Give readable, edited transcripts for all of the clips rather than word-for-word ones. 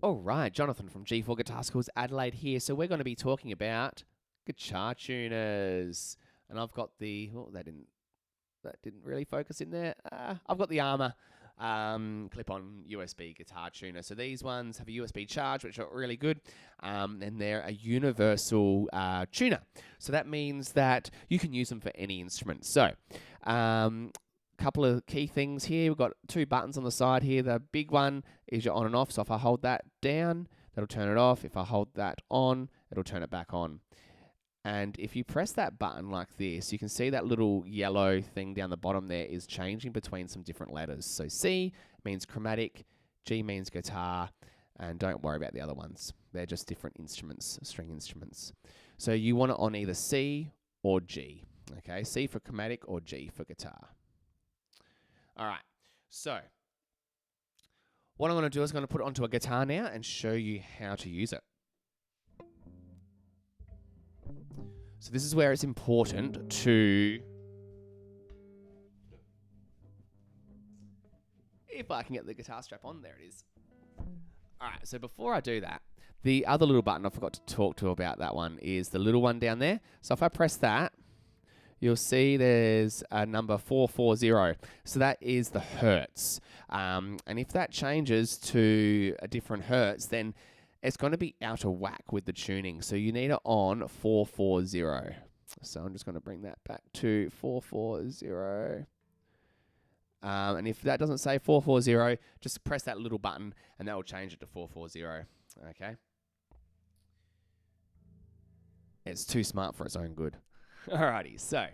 All right, Jonathan from G4 Guitar Schools Adelaide here. So we're going to be talking about guitar tuners, and I've got that didn't really focus in there. I've got the Armour clip-on USB guitar tuner. So these ones have a USB charge, which are really good, and they're a universal tuner. So that means that you can use them for any instrument. So couple of key things here. We've got two buttons on the side here. The big one is your on and off. So if I hold that down, that'll turn it off. If I hold that on, it'll turn it back on. And if you press that button like this, you can see that little yellow thing down the bottom there is changing between some different letters. So C means chromatic, G means guitar, and don't worry about the other ones. They're just different instruments, string instruments. So you want it on either C or G. Okay, C for chromatic or G for guitar. All right, so what I'm going to do is I'm going to put it onto a guitar now and show you how to use it. So this is where it's important to, if I can get the guitar strap on, there it is. All right, so before I do that, the other little button I forgot to talk to about that one is the little one down there. So if I press that, you'll see there's a number 440. So that is the hertz. And if that changes to a different hertz, then it's going to be out of whack with the tuning. So you need it on 440. So I'm just going to bring that back to 440. And if that doesn't say 440, just press that little button and that will change it to 440. Okay? It's too smart for its own good. Alrighty, so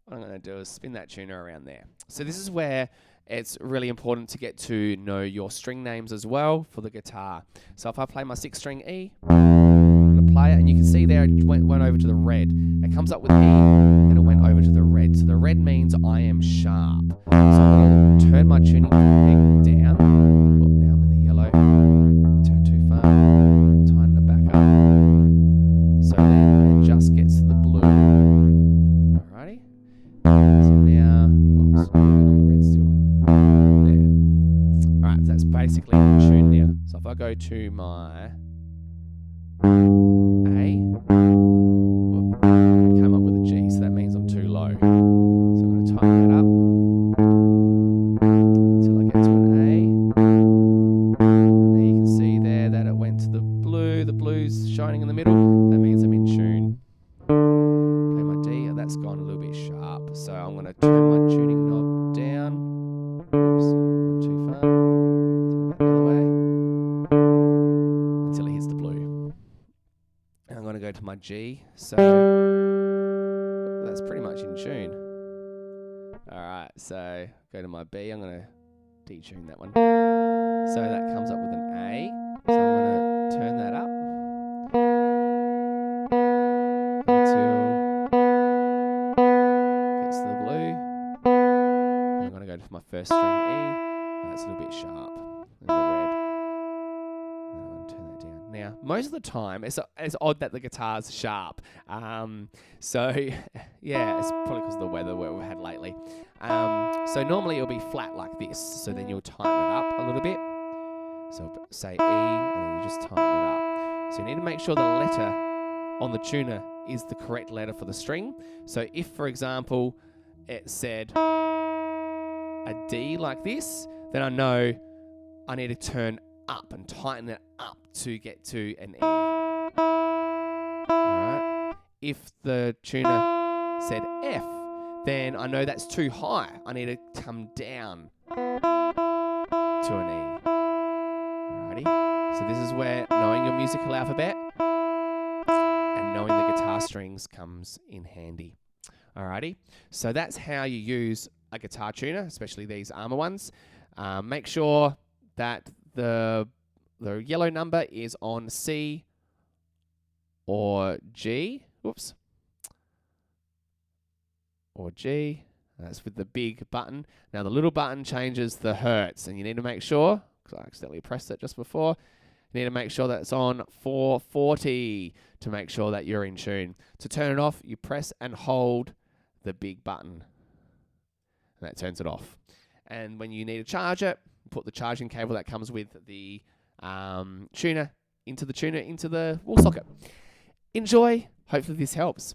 what I'm going to do is spin that tuner around there. So this is where it's really important to get to know your string names as well for the guitar. So if I play my 6-string E, I'm going to play it, and you can see there it went over to the red. It comes up with E, and it went over to the red. So the red means I am sharp. So I'm going to turn my tuning peg down. Oh, now I'm in the yellow. Turn too far. Tighten it back up. So then it just gets to the blue. Alrighty. So now, oops, red still. There. Alright, so that's basically the tune now. So if I go to my A, whoop, it came up with a G, so that means I'm too low. So I'm going to tighten that up until I get to an A. And there you can see there that it went to the blue. The blue's shining in the middle. That means I'm in tune. Play my D, and that's gone a little bit sharp. So I'm going to turn my tuning knob down. Oops, not too far. Turn it back the other way until it hits the blue. And I'm going to go to my G. So that's pretty much in tune. Alright, so go to my B. I'm going to detune that one. So that comes up with an A. So I'm going to turn that up until it gets to the blue. And I'm going to go to my first string E. That's a little bit sharp. And the red. And I'm going to turn that down. Now, most of the time, it's odd that the guitar's sharp. So, yeah, it's probably because of the weather where we've had lately. So normally it'll be flat like this. So then you'll tighten it up a little bit. So say E, and then you just tighten it up. So you need to make sure the letter on the tuner is the correct letter for the string. So if, for example, it said a D like this, then I know I need to turn up and tighten it up to get to an E. Alright. If the tuner said F, then I know that's too high. I need to come down to an E. Alrighty. So this is where knowing your musical alphabet and knowing the guitar strings comes in handy. Alrighty. So that's how you use a guitar tuner, especially these Armour ones. Make sure that the yellow number is on C or G. Whoops. Or G. That's with the big button. Now the little button changes the hertz, and you need to make sure, because I accidentally pressed it just before, you need to make sure that it's on 440 to make sure that you're in tune. To turn it off, you press and hold the big button, and that turns it off. And when you need to charge it, put the charging cable that comes with the tuner into the wall socket. Enjoy. Hopefully this helps.